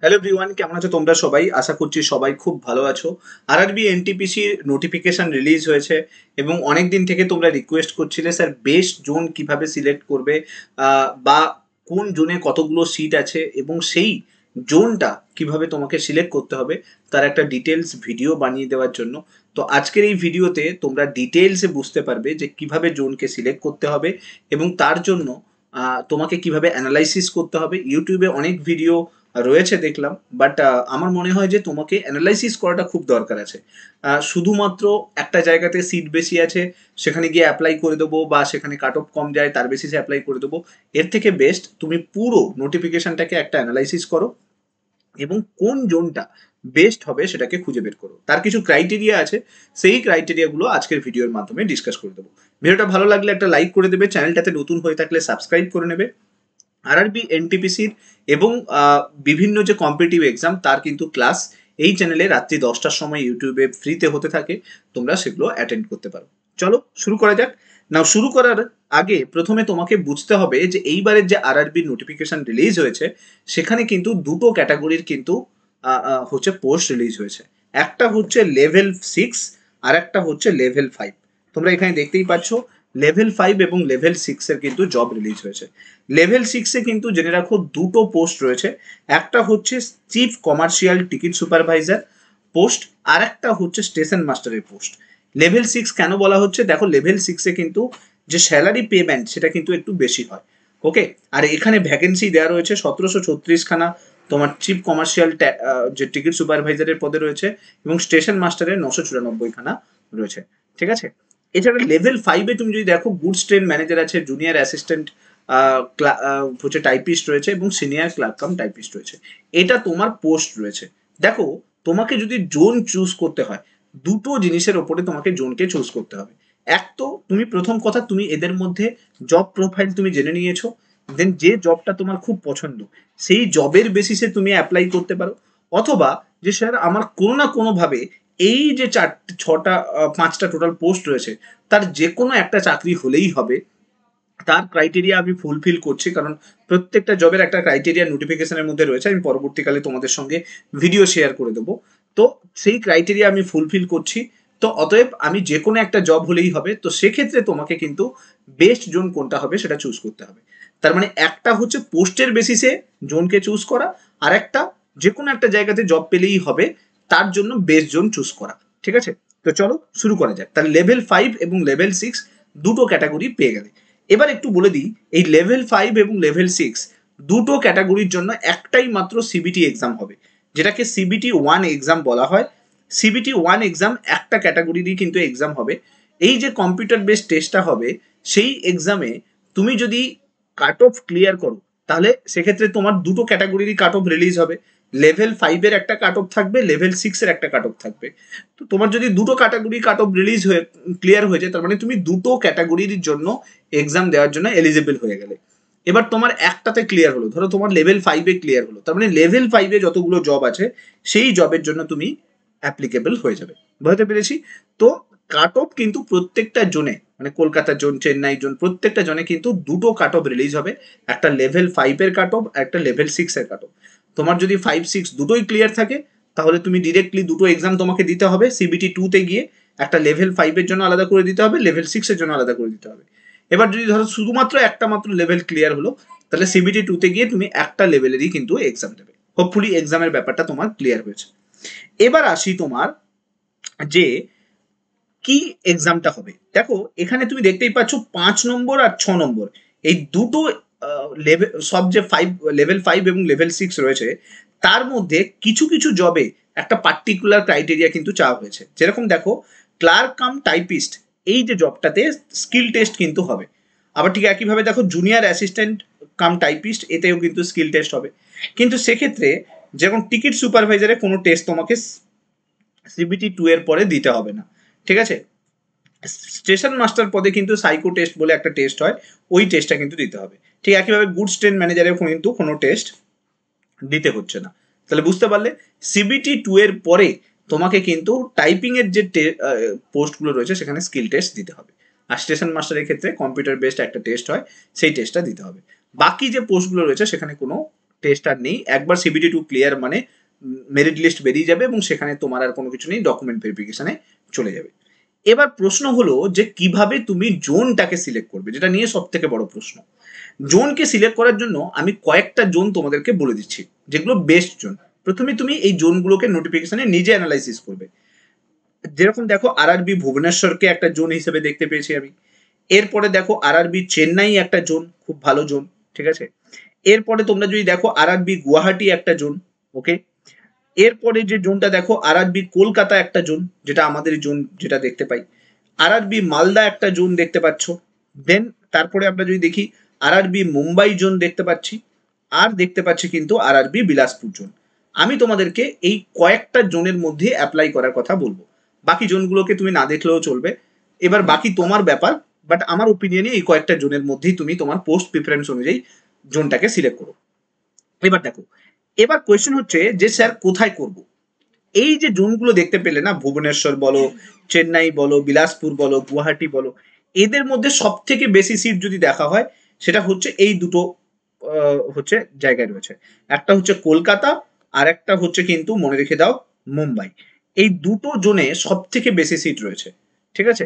Hello everyone, কেমন আছো তোমরা সবাই? আশা করছি সবাই খুব ভালো আছো। আরআরবি এনটিপিসির নোটিফিকেশন রিলিজ হয়েছে এবং অনেক দিন থেকে তোমরা রিকোয়েস্ট করছিলে স্যার বেস্ট জোন কিভাবে সিলেক্ট করবে, বা কোন জোনে কতগুলো সিট আছে এবং সেই জোনটা কিভাবে তোমাকে সিলেক্ট করতে হবে তার একটা ডিটেলস ভিডিও বানিয়ে দেওয়ার জন্য। তো আজকের এই ভিডিওতে তোমরা ডিটেলসে বুঝতে পারবে যে কিভাবে জোনকে সিলেক্ট করতে হবে এবং তার জন্য তোমাকে কিভাবে অ্যানালাইসিস করতে হবে। ইউটিউবে অনেক ভিডিও রয়েছে দেখলাম, বাট আমার মনে হয় যে তোমাকে অ্যানালাইসিস করাটা খুব দরকার আছে। শুধুমাত্র একটা জায়গাতে সিট বেশি আছে সেখানে গিয়ে অ্যাপ্লাই করে দেবো, বা সেখানে কাট অফ কম যায় তার বেসিসে অ্যাপ্লাই করে দেবো। এর থেকে বেস্ট তুমি পুরো নোটিফিকেশনটাকে একটা অ্যানালাইসিস করো এবং কোন জোনটা বেস্ট হবে সেটাকে খুঁজে বের করো। তার কিছু ক্রাইটেরিয়া আছে, সেই ক্রাইটেরিয়াগুলো আজকের ভিডিওর মাধ্যমে ডিসকাস করে দেবো। ভিডিওটা ভালো লাগলে একটা লাইক করে দেবে, চ্যানেলটাতে নতুন হয়ে থাকলে সাবস্ক্রাইব করে নেবে। আরআরবি এনটিপিসির এবং বিভিন্ন যে কম্পিটিটিভ এক্সাম তার কিন্তু ক্লাস এই চ্যানেলে রাত্রি 10টার সময় ইউটিউবে ফ্রিতে হতে থাকে, তোমরা সেগুলো অ্যাটেন্ড করতে পারো। চলো শুরু করা যাক। নাও, শুরু করার আগে প্রথমে তোমাকে বুঝতে হবে যে এইবারের যে আরআরবি নোটিফিকেশন রিলিজ হয়েছে সেখানে কিন্তু দুটো ক্যাটাগরির কিন্তু হচ্ছে পোস্ট রিলিজ হয়েছে। একটা হচ্ছে লেভেল 6 আর একটা হচ্ছে লেভেল 5। তোমরা এখানে দেখতেই পাচ্ছ লেভেল 5 এবং লেভেল 6 এর কিন্তু জব রিলিজ হয়েছে। লেভেল 6 এ কিন্তু জেনে রাখো দুটো পোস্ট রয়েছে। একটা হচ্ছে chief commercial ticket supervisor post, আর একটা হচ্ছে স্টেশন মাস্টারের পোস্ট। লেভেল 6 কেন বলা হচ্ছে? দেখো, লেভেল 6 এ কিন্তু যে স্যালারি পেমেন্ট সেটা কিন্তু একটু বেশি হয়। ওকে, আর এখানে ভ্যাকেন্সি দেওয়া রয়েছে 1736 খানা তোমার চিফ কমার্শিয়াল যে টিকিট সুপারভাইজারের পদে রয়েছে, এবং স্টেশন মাস্টারের 994 খানা রয়েছে। ঠিক আছে, এছাড়া লেভেল 5 এ তুমি যদি দেখো গুডস ট্রেন ম্যানেজার আছে, জুনিয়র অ্যাসিস্ট্যান্ট হচ্ছে টাইপিস্ট রয়েছে এবং সিনিয়র ক্লার্ক কাম টাইপিস্ট রয়েছে। এটা তোমার পোস্ট রয়েছে। দেখো, তোমাকে যদি জোন চুজ করতে হয় দুটো জিনিসের ওপরে তোমাকে জোনকে চুজ করতে হবে। এক তো তুমি প্রথম কথা তুমি এদের মধ্যে জব প্রোফাইল তুমি জেনে নিয়েছো, দেন যে জবটা তোমার খুব পছন্দ সেই জবের বেসিসে তুমি অ্যাপ্লাই করতে পারো। অথবা যে স্যার আমার কোনো না কোনো ভাবে এই যে 5টা টোটাল পোস্ট রয়েছে তার যে কোনো একটা চাকরি হলেই হবে, তার ক্রাইটেরিয়া আমি ফুলফিল করছি, কারণ প্রত্যেকটা জবের একটা ক্রাইটেরিয়া নোটিফিকেশনের মধ্যে রয়েছে, আমি পরবর্তীকালে তোমাদের সঙ্গে ভিডিও শেয়ার করে দেবো। তো সেই ক্রাইটেরিয়া আমি ফুলফিল করছি, তো অতএব আমি যে কোনো একটা জব হলেই হবে। তো সেক্ষেত্রে তোমাকে কিন্তু বেস্ট জোন কোনটা হবে সেটা চুজ করতে হবে। তার মানে একটা হচ্ছে পোস্টের বেসিসে জোনকে চুজ করা, আর একটা যে কোনো একটা জায়গাতে জব পেলেই হবে তার জন্য বেস্ট জোন চুজ করা। ঠিক আছে, তো চলো শুরু করা যাক। তাহলে লেভেল 5 এবং লেভেল 6 দুটো ক্যাটাগরি পেয়ে গেলে এবার একটু বলে দিই, এই লেভেল 5 এবং লেভেল 6 দুটো ক্যাটাগরির জন্য একটাই মাত্র সিবিটি এক্সাম হবে, যেটাকে সিবিটি 1 এক্সাম বলা হয়। সিবিটি 1 এক্সাম একটা ক্যাটাগরিরই কিন্তু এক্সাম হবে। এই যে কম্পিউটার বেসড টেস্টটা হবে সেই এক্সামে তুমি যদি কাট অফ ক্লিয়ার করো তাহলে সেক্ষেত্রে তোমার দুটো ক্যাটাগরিরই কাট অফ রিলিজ হবে। লেভেল 5 এর একটা কাট অফ থাকবে, লেভেল 6 এর একটা কাট অফ থাকবে। তো তোমার যদি দুটো ক্যাটাগরি কাট অফ রিলিজ হয়ে ক্লিয়ার হয়ে যায় তার মানে তুমি দুটো ক্যাটাগরির জন্য এক্সাম দেওয়ার জন্য এলিজিবল হয়ে গেলে। এবার তোমার একটাতে ক্লিয়ার হলো, ধরো তোমার লেভেল 5 ক্লিয়ার হলো, তার মানে লেভেল 5 যতগুলো জব আছে সেই জবের জন্য তুমি অ্যাপ্লিকেবল হয়ে যাবে। বুঝতে পেরেছি? তো কাট অফ কিন্তু প্রত্যেকটা জোনে, মানে কলকাতা জোন, চেন্নাই জোন, প্রত্যেকটা জোনে কিন্তু দুটো কাট অফ রিলিজ হবে, একটা লেভেল 5 কাট অফ, একটা লেভেল 6 কাট অফ। তোমার যদি 5-6 দুটোই ক্লিয়ার থাকে তাহলে তুমি ডিরেক্টলি দুটো এক্সাম তোমাকে দিতে হবে। সিবিটি 2 গিয়ে একটা লেভেল 5 জন্য আলাদা করে দিতে হবে, লেভেল 6 জন্য আলাদা করে দিতে হবে। এবার যদি ধরো শুধুমাত্র একটা মাত্র লেভেল ক্লিয়ার হলো তাহলে সিবিটি 2 গিয়ে তুমি একটা লেভেলেরই কিন্তু এক্সাম দেবে। হোপফুলি এক্সামের ব্যাপারটা তোমার ক্লিয়ার হয়েছে। এবার আসি তোমার যে কি এক্সামটা হবে। দেখো, এখানে তুমি দেখতেই পাচ্ছ 5 নম্বর আর 6 নম্বর এই দুটো লেভেল, সব যে লেভেল 5 এবং লেভেল 6 রয়েছে তার মধ্যে কিছু কিছু জবে একটা পার্টিকুলার ক্রাইটেরিয়া কিন্তু চাওয়া হয়েছে। যেরকম দেখো, ক্লার্ক কাম টাইপিস্ট এই যে জবটাতে স্কিল টেস্ট কিন্তু হবে। আবার ঠিক একইভাবে দেখো জুনিয়র অ্যাসিস্ট্যান্ট কাম টাইপিস্ট এতেও কিন্তু স্কিল টেস্ট হবে। কিন্তু সেক্ষেত্রে যেমন টিকিট সুপারভাইজারে কোনো টেস্ট তোমাকে সিবিটি 2 এর পরে দিতে হবে না। ঠিক আছে, স্টেশন মাস্টার পদে কিন্তু সাইকো টেস্ট বলে একটা টেস্ট হয়, ওই টেস্টটা কিন্তু দিতে হবে। ঠিক একইভাবে গুডস ট্রেন ম্যানেজারের কিন্তু কোনো টেস্ট দিতে হচ্ছে না। তাহলে বুঝতে পারলে সিবিটি 2 এর পরে তোমাকে কিন্তু টাইপিং এর যে পোস্টগুলো রয়েছে সেখানে স্কিল টেস্ট দিতে হবে। আর স্টেশন মাস্টারের ক্ষেত্রে কম্পিউটার বেসড একটা টেস্ট হয়, সেই টেস্টটা দিতে হবে। বাকি যে পোস্টগুলো রয়েছে সেখানে কোনো টেস্ট আর নেই। একবার CBT2 ক্লিয়ার মানে মেরিট লিস্ট বেরিয়ে যাবে এবং সেখানে তোমার আর কোনো কিছু নেই, ডকুমেন্ট ভেরিফিকেশনে চলে যাবে। এবার প্রশ্ন হলো যে কিভাবে তুমি জোনটাকে সিলেক্ট করবে, যেটা নিয়ে সব থেকে বড় প্রশ্ন। জোনকে সিলেক্ট করার জন্য আমি কয়েকটা জোন তোমাদেরকে বলে দিচ্ছি যেগুলো বেস্ট জোন। প্রথমে তুমি এই জোনগুলোকে নোটিফিকেশনে নিজে অ্যানালাইসিস করবে। যেরকম দেখো RRB ভুবনেশ্বরকে একটা জোন হিসেবে দেখতে পেয়েছি আমি। এরপরে দেখো RRB চেন্নাই একটা জোন, খুব ভালো জোন, ঠিক আছে। এরপরে তোমরা যদি দেখো RRB গুয়াহাটি একটা জোন, ওকে। এরপরে যে জোনটা দেখো RRB কলকাতা একটা জোন, যেটা আমাদের জোন যেটা দেখতে পাই। RRB মালদা একটা জোন দেখতে পাচ্ছ। দেন তারপরে আমরা যদি দেখি RRB মুম্বাই জোন দেখতে পাচ্ছি, আর দেখতে পাচ্ছি কিন্তু RRB বিলাসপুর জোন। আমি তোমাদেরকে এই কয়েকটা জোনের মধ্যে অ্যাপ্লাই করার কথা বলবো, বাকি জোনগুলোকে তুমি না দেখলেও চলবে। এবার বাকি তোমার ব্যাপার, বাট আমার ওপিনিয়নে এই কয়েকটা জোনের মধ্যেই তুমি তোমার পোস্ট প্রিফারেন্স অনুযায়ী জোনটাকে সিলেক্ট করো। এবার দেখো, এবার কোয়েশ্চেন হচ্ছে যে স্যার কোথায় করব। এই যে জোনগুলো দেখতে পেলে না, ভুবনেশ্বর বলো, চেন্নাই বলো, বিলাসপুর বলো, গুয়াহাটি বলো, এদের মধ্যে সব থেকে বেশি সিট যদি দেখা হয় সেটা হচ্ছে এই দুটো হচ্ছে জায়গায় রয়েছে। একটা হচ্ছে কলকাতা, আর একটা হচ্ছে কিন্তু মনে রেখে দাও মুম্বাই। এই দুটো জোনে সব থেকে বেশি সিট রয়েছে, ঠিক আছে।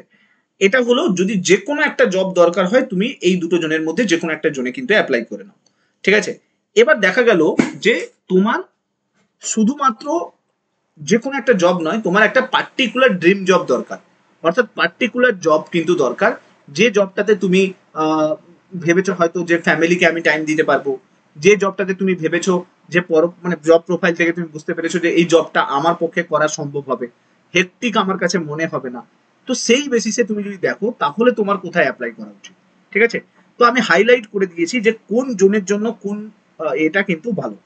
এটা হলো যদি যে কোনো একটা জব দরকার হয় তুমি এই দুটো জনের মধ্যে যে কোনো একটা জোনে কিন্তু অ্যাপ্লাই করে নাও, ঠিক আছে। এবার দেখা গেল যে তোমার শুধুমাত্র যে কোনো একটা জব নয়, তোমার একটা পার্টিকুলার ড্রিম জব দরকার, অর্থাৎ পার্টিকুলার জব কিন্তু দরকার, যে জবটাতে তুমি ভেবেছো হয়তো যে ফ্যামিলিকে আমি টাইম দিতে পারবো, যে জবটাতে তুমি ভেবেছো যে মানে জব প্রোফাইল থেকে তুমি বুঝতে পেরেছো যে এই জবটা আমার পক্ষে করা সম্ভব হবে, হেক্টিক আমার কাছে মনে হবে না। তো সেই বেসিসে তুমি যদি দেখো তাহলে তোমার কোথায় অ্যাপ্লাই করা উচিত, ঠিক আছে। তো আমি হাইলাইট করে দিয়েছি যে কোন জোনের জন্য কোন এটা কিন্তু ভালো।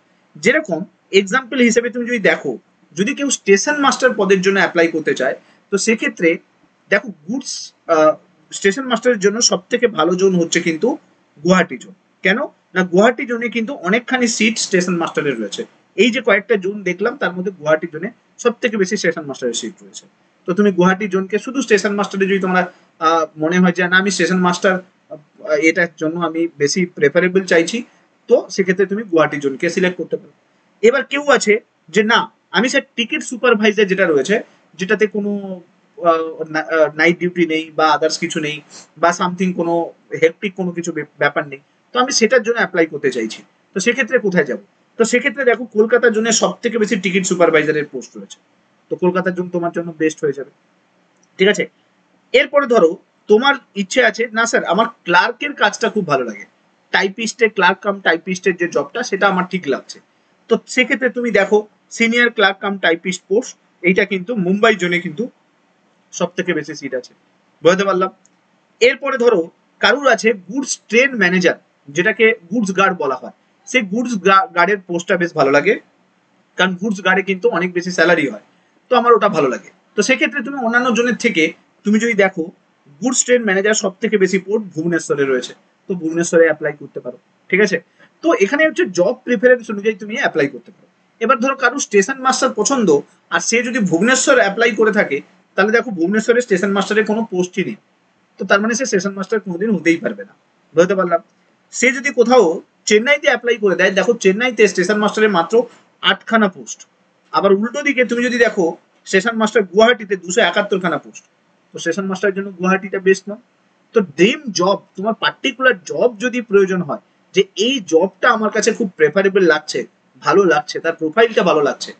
যেরকম এক্সাম্পল হিসেবে তুমি যদি দেখো, যদি কেউ স্টেশন মাস্টার পদের জন্য অ্যাপ্লাই করতে চায়, তো সেক্ষেত্রে দেখো গুডস স্টেশন মাস্টারের জন্য সব থেকে ভালো জোন হচ্ছে কিন্তু গুয়াহাটি জোন। কেন না, গুয়াহাটি জোনে কিন্তু অনেকখানি সিট স্টেশন মাস্টারের রয়েছে। এই যে কয়েকটা জোন দেখলাম তার মধ্যে গুয়াহাটি জোনে সব থেকে বেশি স্টেশন মাস্টারের সিট রয়েছে। তো তুমি গুয়াহাটি জোনকে শুধু স্টেশন মাস্টারে যদি তোমরা মনে হয় যে না আমি স্টেশন মাস্টার এটার জন্য আমি বেশি প্রেফারেবল চাইছি, তো সেক্ষেত্রে তুমি গুয়াহাটি জোনকে সিলেক্ট করতে পারো। এবার কেউ আছে যে না আমি স্যার টিকিট সুপারভাইজার যেটা রয়েছে, যেটাতে কোনো নাইট ডিউটি নেই বা আদার্স কিছু নেই বা সামথিং কোনো হেক্টিক কোনো কিছু ব্যাপার নেই, তো আমি সেটার জন্য অ্যাপ্লাই করতে চাইছি, তো সেক্ষেত্রে কোথায় যাব। তো সেক্ষেত্রে দেখো কলকাতার জন্য সব থেকে বেশি টিকিট সুপারভাইজারের পোস্ট রয়েছে, তো কলকাতার জন্য তোমার জন্য বেস্ট হয়ে যাবে, ঠিক আছে। এরপরে ধরো তোমার ইচ্ছে আছে না স্যার আমার ক্লার্কের কাজটা খুব ভালো লাগে, টাইপিস্টের ক্লার্ক কাম টাইপিস্টের যে জবটা সেটা আমার ঠিক লাগছে, তো সেক্ষেত্রে তুমি দেখো senior clerk cum typist post, এইটা কিন্তু মুম্বাই জোনে কিন্তু সব থেকে বেশি সিট আছে, বুঝতে পারলাম। এরপরে ধরো কারুর আছে গুডস ট্রেন ম্যানেজার, যেটাকে গুডস গার্ড বলা হয়, সেই গুডস গার্ডের পোস্টটা বেশ ভালো লাগে, কারণ গুডস গার্ডে কিন্তু অনেক বেশি স্যালারি হয়, তো আমার ওটা ভালো লাগে। তো সেক্ষেত্রে তুমি অন্যান্য জনের থেকে তুমি যদি দেখো গুডস ট্রেন ম্যানেজার সব থেকে বেশি পোস্ট ভুবনেশ্বরে রয়েছে, তো ভুবনেশ্বরে অ্যাপ্লাই করতে পারো, ঠিক আছে। তো এখানে হচ্ছে জব প্রিফারেন্স অনুযায়ী তুমি অ্যাপ্লাই করতে পারো। এবার ধরো কারুর স্টেশন মাস্টার পছন্দ আর সে যদি ভুবনেশ্বর অ্যাপ্লাই করে থাকে, তাহলে দেখো ভুবনেশ্বরের স্টেশন মাস্টারের কোনো পোস্টই নেই, তো তার মানে সে স্টেশন মাস্টার কোনোদিন হতেই পারবে না, বুঝতে পারলাম। সে যদি কোথাও চেন্নাইতে অ্যাপ্লাই করে দেয়, দেখো চেন্নাইতে স্টেশন মাস্টারের মাত্র 8খানা পোস্ট, আবার উল্টো দিকে তুমি যদি দেখো স্টেশন মাস্টার গুয়াহাটিতে 271খানা পোস্ট, তো স্টেশন মাস্টারের জন্য গুয়াহাটিটা বেস্ট না। তো ড্রিম জব, তোমার পার্টিকুলার জব যদি প্রয়োজন হয় যে এই জবটা আমার কাছে খুব প্রেফারেবল লাগছে, ভালো লাগছে, তার প্রোফাইলটা ভালো লাগছে,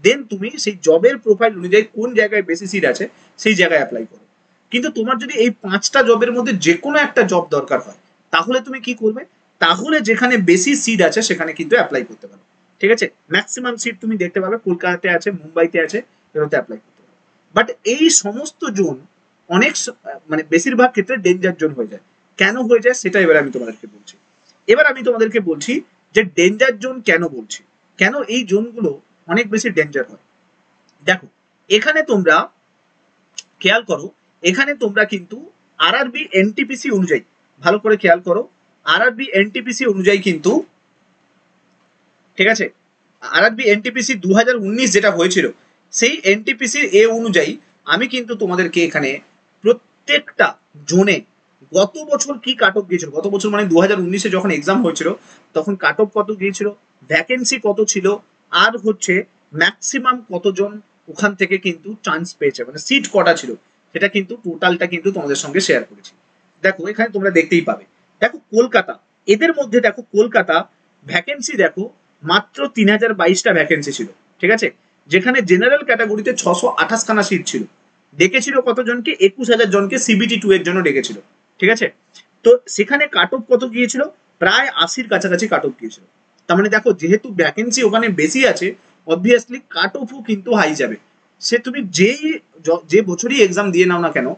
দেন তুমি সেই জবের প্রোফাইল অনুযায়ী কোন জায়গায় বেশি সিট আছে সেই জায়গায় অ্যাপ্লাই করো। কিন্তু তোমার যদি এই 5টা জবের মধ্যে যে কোনো একটা জব দরকার হয়, তাহলে তুমি কি করবে, তাহলে যেখানে বেশি সিট আছে সেখানে কিন্তু অ্যাপ্লাই করতে পারো, ঠিক আছে। ম্যাক্সিমাম সিট তুমি দেখতে পাবে কলকাতাতে আছে, মুম্বাইতে আছে, এগুলোতে অ্যাপ্লাই করতে পারো। বাট এই সমস্ত জোন অনেক মানে বেশিরভাগ ক্ষেত্রে ডেঞ্জার জোন হয়ে যায়। কেন হয়ে যায় সেটা এবার আমি তোমাদেরকে বলছি। এবার আমি তোমাদেরকে বলছি যে ডেঞ্জার জোন কেন বলছি, কেন এই জোনগুলো অনেক বেশি ডেঞ্জার হয়। দেখো এখানে তোমরা খেয়াল করো, এখানে তোমরা কিন্তু RRB NTPC অনুযায়ী ভালো করে খেয়াল করো, RRB NTPC অনুযায়ী কিন্তু, ঠিক আছে, RRB NTPC 2019 যেটা হয়েছিল সেই NTPC এ অনুযায়ী আমি কিন্তু তোমাদেরকে এখানে প্রত্যেকটা জোনে গত বছর কি কাট অফ গিয়েছিল, গত বছর মানে 2019-এ যখন এক্সাম হয়েছিল তখন কাট অফ কত গিয়েছিল ভ্যাকেন্সি কত ছিল, আর হচ্ছে ম্যাক্সিমাম কতজন ওখান থেকে কিন্তু চান্স পেয়েছে, মানে সিট কটা ছিল, সেটা কিন্তু টোটালটা কিন্তু তোমাদের সঙ্গে শেয়ার করেছি। দেখো এখানে তোমরা দেখতেই পাবে, দেখো কলকাতা, এদের মধ্যে দেখো কলকাতা ভ্যাকেন্সি দেখো মাত্র 3022টা ভ্যাকেন্সি ছিল, ঠিক আছে, যেখানে জেনারেল ক্যাটাগরিতে 628খানা সিট ছিল, ডেকেছিল কতজনকে, 21,000 জনকে সিবিটি 2 এর জন্য ডেকেছিল, ঠিক আছে। তো সেখানে কাট অফ কত গিয়েছিল, প্রায় 80-র কাছাকাছি কাট অফ গিয়েছিল। তার মানে দেখো যেহেতু ভ্যাকেন্সি ওখানে বেশি আছে, অবভিয়াসলি কাট অফও কিন্তু হাই যাবে। সে তুমি যে বছরই এক্সাম দিয়ে নাও না কেন,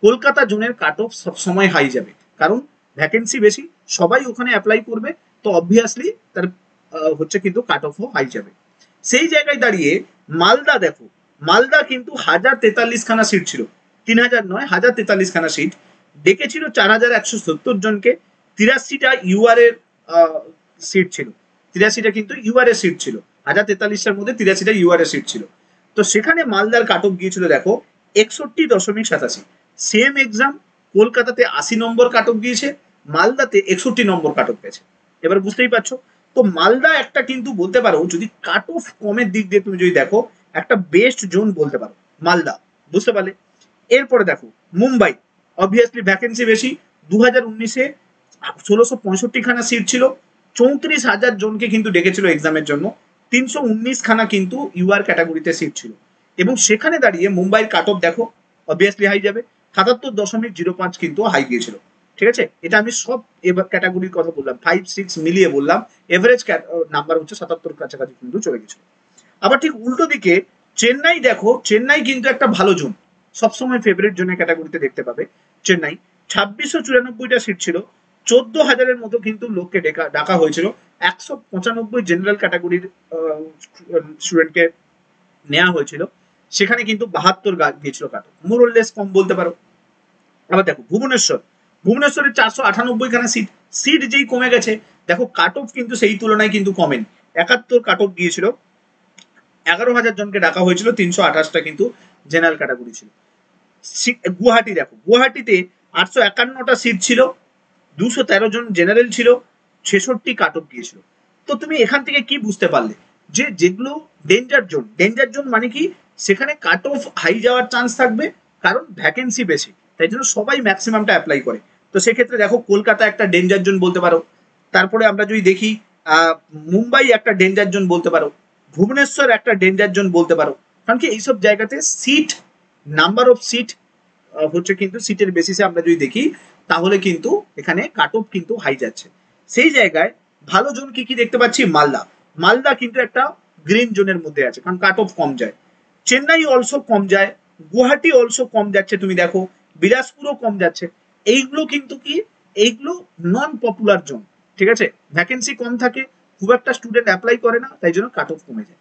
কলকাতা জোনের কাট অফ সবসময় হাই যাবে, কারণ ভ্যাকেন্সি বেশি, সবাই ওখানে অ্যাপ্লাই করবে, তো অবভিয়াসলি তার হচ্ছে কিন্তু কাট অফও হাই যাবে। সেই জায়গায় দাঁড়িয়ে মালদা দেখো, মালদা কিন্তু 1043খানা সিট ছিল, 3000 নয়, 1043খানা সিট, ডেকেছিল 4170 জনকে, 83টা ইউআর এর সিট ছিল, 83টা কিন্তু ইউআর এর সিট ছিল, 1043টার মধ্যে 83টা ইউআর এর সিট ছিল। তো সেখানে মালদার কাট অফ গিয়েছিল দেখো 61.87। সেম এক্সাম, কলকাতাতে 80 নম্বর কাট অফ গিয়েছে, মালদাতে 61 নম্বর কাট অফ গেছে। এবার বুঝতেই পারছো, তো মালদা একটা কিন্তু বলতে পারো, যদি কাট অফ কমের দিক দিয়ে তুমি যদি দেখো, একটা বেস্ট জোন বলতে পারো মালদা, বুঝতে পারলে। এরপরে দেখো মুম্বাই, অবভিয়াসলি ভ্যাকেন্সি বেশি, 2019-এ 1665খানা সিট ছিল, 34,000 জনকে কিন্তু ডেকেছিল এক্সামের জন্য, 319খানা কিন্তু ইউআর ক্যাটাগরিতে সিট ছিল, এবং সেখানে দাঁড়িয়ে মুম্বাইয়ের কাট অফ দেখো অবভিয়াসলি হাই যাবে, 77.05 কিন্তু হাই গিয়েছিল, ঠিক আছে। এটা আমি সব এবার ক্যাটাগরির কথা বললাম, 5-6 মিলিয়ে বললাম, এভারেজ নাম্বার হচ্ছে 77 কাছাকাছি কিন্তু চলে গেছিল। আবার ঠিক উল্টো দিকে চেন্নাই দেখো, চেন্নাই কিন্তু একটা ভালো জোন, সবসময় ফেভারিট জোনের ক্যাটাগরিতে দেখতে পাবে চেন্নাই, 2694টা সিট ছিল, 14,000-এর মতো কিন্তু লোককে ডাকা হয়েছিল, 195 জেনারেল ক্যাটাগরির স্টুডেন্টকে নেওয়া হয়েছিল, সেখানে কিন্তু 72 গিয়েছিল কাট, মোরলেস কম বলতে পারো। আবার দেখো ভুবনেশ্বর, ভুবনেশ্বরের 498খানা সিট, সিট যেই কমে গেছে, দেখো কাট অফ কিন্তু সেই তুলনায় কিন্তু কমেনি, 71 কাট অফ গিয়েছিল, 11,000 জনকে ডাকা হয়েছিল, 328টা কিন্তু জেনারেল ক্যাটাগরি ছিল। গুয়াহাটি দেখো, গুয়াহাটিতে 851টা সিট ছিল, 213 জন জেনারেল ছিল, 66 কাট অফ গিয়েছিল। তো তুমি এখান থেকে কি বুঝতে পারলে, যে যেগুলো ডেঞ্জার জোন, ডেঞ্জার জোন মানে কি, সেখানে কাট অফ হাই যাওয়ার চান্স থাকবে, কারণ ভ্যাকেন্সি বেশি, তাই জন্য সবাই ম্যাক্সিমামটা অ্যাপ্লাই করে। তো সেক্ষেত্রে দেখো কলকাতা একটা ডেঞ্জার জোন বলতে পারো, তারপরে আমরা যদি দেখি মুম্বাই একটা ডেঞ্জার জোন বলতে পারো, ভুবনেশ্বর একটা ডেঞ্জার জোন বলতে পারো, কারণ কি এইসব জায়গাতে সিট, নাম্বার অফ সিট হচ্ছে কিন্তু সিটের বেসিসে আমরা যদি দেখি, তাহলে কিন্তু এখানে কাট অফ কিন্তু হাই যাচ্ছে। সেই জায়গায় ভালো জোন কি কি দেখতে পাচ্ছি, মালদা, মালদা কিন্তু একটা গ্রিন জোনের মধ্যে আছে, কারণ কাট অফ কম যায়, চেন্নাই অলসো কম যায়, গুয়াহাটি অলসো কম যাচ্ছে, তুমি দেখো বিলাসপুরও কম যাচ্ছে, এইগুলো কিন্তু কি, এইগুলো নন পপুলার জোন, ঠিক আছে, ভ্যাকেন্সি কম থাকে, খুব একটা স্টুডেন্ট অ্যাপ্লাই করে না, তাই জন্য কাট অফ কমে যায়।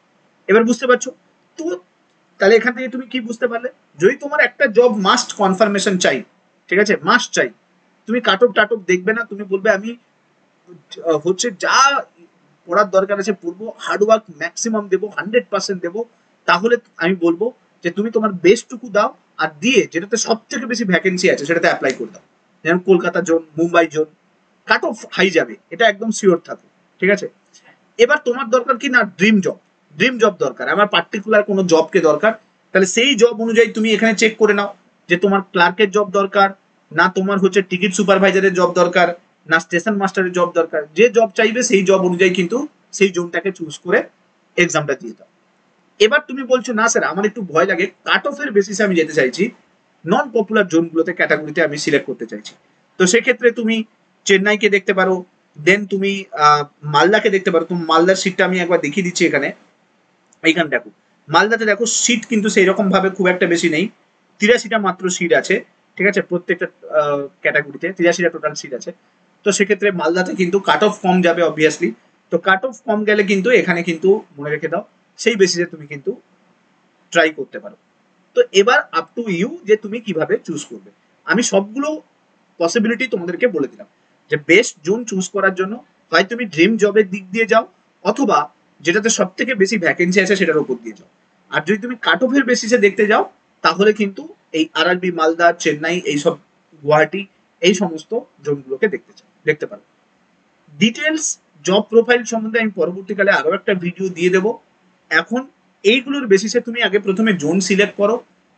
এবার বুঝতে পারছো তো, তাহলে এখান থেকে তুমি কি বুঝতে পারলে, যদি তোমার একটা জব মাস্ট কনফার্মেশন চাই, ঠিক আছে, মাস্ট চাই, তুমি কাট অফ টাট অফ দেখবে না, তুমি বলবে আমি হচ্ছে যা পড়ার দরকার আছে পড়বো, হার্ডওয়ার্ক ম্যাক্সিমাম দেবো, 100% দেবো, তাহলে আমি বলবো যে তুমি তোমার বেস্টটুকু দাও, আর দিয়ে যেটাতে সব থেকে বেশি ভ্যাকেন্সি আছে সেটাতে অ্যাপ্লাই করে দাও, যেমন Kolkata zone, Mumbai zone, cut off high যাবে, এটা একদম শিওর থাকো, ঠিক আছে। এবার তোমার দরকার কি না, ড্রিম জব, ড্রিম জব দরকার, আমার পার্টিকুলার কোনো জবকে দরকার, তাহলে সেই জব অনুযায়ী তুমি এখানে চেক করে নাও, যে তোমার ক্লার্কের জব দরকার, না তোমার হচ্ছে টিকিট সুপারভাইজারের জব দরকার, না স্টেশন মাস্টারের জব দরকার, যে জব চাইবে সেই জব অনুযায়ী কিন্তু সেই জোনটাকে চুজ করে এক্সামটা দিয়ে দাও। এবার তুমি বলছো না স্যার আমার একটু ভয় লাগে, কাট অফের বেসিসে আমি যেতে চাইছি, নন পপুলার জোনগুলোতে ক্যাটাগরিতে আমি সিলেক্ট করতে চাইছি, তো সেক্ষেত্রে তুমি চেন্নাইকে দেখতে পারো, দেন তুমি মালদাকে দেখতে পারো। তুমি মালদার সিটটা আমি একবার দেখিয়ে দিচ্ছি এখানে, এইখানে দেখো মালদাতে দেখো সিট কিন্তু সেই রকম ভাবে খুব একটা বেশি নেই, 83টা মাত্র সিট আছে, ঠিক আছে, প্রত্যেকটা ক্যাটাগরিতে 83টা টোটাল সিট আছে। তো সেক্ষেত্রে মালদাতে কিন্তু কাট অফ কম যাবে অবভিয়াসলি, তো কাট অফ কম গেলে কিন্তু এখানে কিন্তু মনে রেখে দাও, সেই বেসিসে তুমি কিন্তু ট্রাই করতে পারো। তো এবার আপ টু ইউ যে তুমি কিভাবে চুজ করবে, আমি সবগুলো পসিবিলিটি তোমাদেরকে বলে দিলাম, যে বেস্ট জোন চুজ করার জন্য হয় তুমি ড্রিম জবের দিক দিয়ে যাও, অথবা যেটাতে সব থেকে বেশি ভ্যাকেন্সি আছে সেটার উপর দিয়ে যাও, আর যদি তুমি কাট অফের বেসিসে দেখতে যাও, তাহলে কিন্তু এই আরআরবি, মালদা, চেন্নাই, এইসব গুয়াহাটি, এই সমস্ত জোনগুলোকে দেখতে পারো। ডিটেলস জব প্রোফাইল সম্বন্ধে আমি পরবর্তীকালে আরো একটা ভিডিও দিয়ে দেবো। এখন এইগুলোর বেসিসে তুমি আগে প্রথমে জোন সিলেক্ট করো,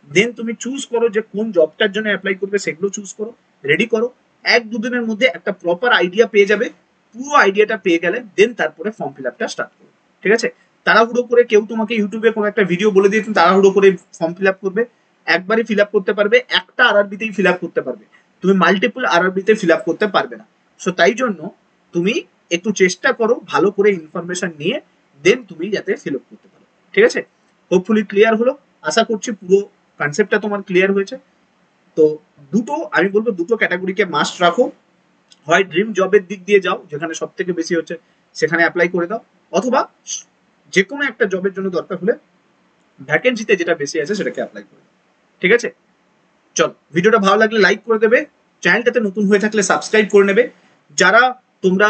দেন তুমি চুজ করো যে কোন জবটার জন্য অ্যাপ্লাই করবে, সেগুলো চুজ করো, রেডি করো। 1-2 দিনের মধ্যে একটা প্রপার আইডিয়া পেয়ে যাবে। পুরো আইডিয়াটা পেয়ে গেলে দেন তারপরে ফর্ম ফিল আপটা স্টার্ট করো। ঠিক আছে? তাড়াহুড়ো করে কেউ তোমাকে ইউটিউবে কোনো একটা ভিডিও বলে দিয়ে তুমি তাড়াহুড়ো করে ফর্ম ফিল আপ করবে, একবারই ফিল আপ করতে পারবে, একটা আরআরবিতেই ফিল আপ করতে পারবে, তুমি মাল্টিপল আরআরবিতে ফিল আপ করতে পারবে না। সো তাই জন্য তুমি একটু চেষ্টা করো ভালো করে ইনফরমেশন নিয়ে দেন তুমি যাতে ফিল আপ করতে পারো। ঠিক আছে? হোপফুলি ক্লিয়ার হলো, আশা করছি পুরো কনসেপ্টটা তোমার ক্লিয়ার হয়েছে। তো দুটো আমি বলবো দুটো ক্যাটাগরিকে মাস্ট রাখো, হয় ড্রিম জবের দিক দিয়ে যাও যেখানে সব থেকে বেশি হচ্ছে সেখানে অ্যাপ্লাই করে দাও, অথবা যে কোনো একটা জবের জন্য দরকার হলে ভ্যাকেন্সিতে যেটা বেশি আছে সেটাকে অ্যাপ্লাই করে দাও। ঠিক আছে? চলো, ভিডিওটা ভালো লাগলে লাইক করে দেবে, চ্যানেলটাতে নতুন হয়ে থাকলে সাবস্ক্রাইব করে নেবে। যারা তোমরা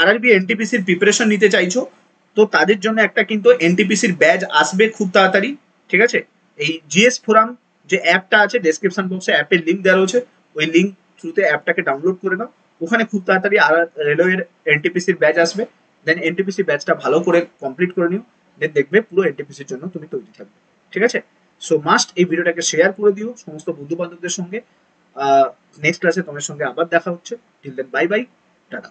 আরআরবি এনটিপিসির প্রিপারেশন নিতে চাইছো, তো তাদের জন্য একটা কিন্তু এনটিপিসির ব্যাচ আসবে খুব তাড়াতাড়ি। ঠিক আছে? এই জিএস ফোরাম যে অ্যাপটা আছে, ডেসক্রিপশন বক্সে অ্যাপের লিঙ্ক দেওয়া রয়েছে, ওই লিঙ্ক থ্রুতে অ্যাপটাকে ডাউনলোড করে নাও। ওখানে খুব তাড়াতাড়ি আর রেলওয়ের এনটিপিসির ব্যাচ আসবে। দেন এনটিপিসি ব্যাচটা ভালো করে কমপ্লিট করে নিও, দেন দেখবে পুরো এনটিপিসির জন্য তুমি তৈরি থাকবে। ঠিক আছে? সো মাস্ট এই ভিডিওটাকে শেয়ার করে দিও সমস্ত বন্ধু বান্ধবদের সঙ্গে। নেক্সট ক্লাসে তোমার সঙ্গে আবার দেখা হচ্ছে। Till then bye bye, tata.